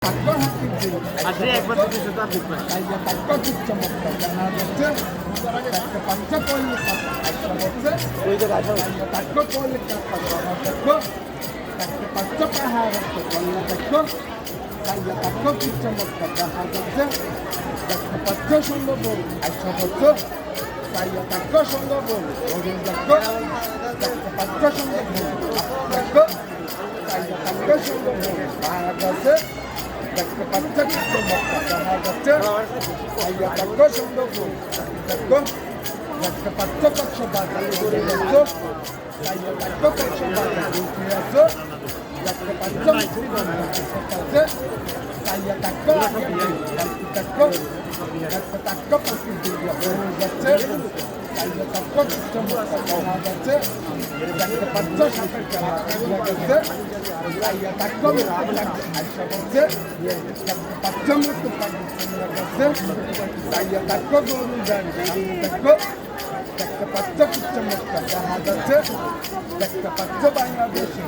আজকে একবার দিতে তো দেখবেন ওই যে রাজা সুন্দর বল আচ্ছা হচ্ছে তাইয়া তাক্য সুন্দর বল তাক্য সুন্দর বল তাইয়া তাক্য সুন্দর বল বাংলা কাছে দেখতে পাচ্ছে কিছু মক্কা দেখা যাচ্ছে তাইয়া তাক্য সুন্দর বল তাক্য দেখতে পাচ্ছে কচ্ছ বাজার করে যাচ্ছে তাইয়া তাক্য কচ্ছ বাজার উঠে আছে দেখতে পাচ্ছে মিষ্টি বাংলা কাছে তাইয়া তাক্য তাক্য তাক্য পাখি দিয়ে যাচ্ছে তাইয়া তাক্য কিছু মক্কা দেখা যাচ্ছে দেখতে পাচ্ছে সাপের খেলা যাচ্ছে তাইয়া তাক্য আইসা বলছে দেখতে পাচ্ছে মৃত্যু পাখি যাচ্ছে তাইয়া তাক্য গরু দেন তাক্য দেখতে পাচ্ছে কিছু মক্কা দেখা যাচ্ছে দেখতে পাচ্ছে বাংলাদেশে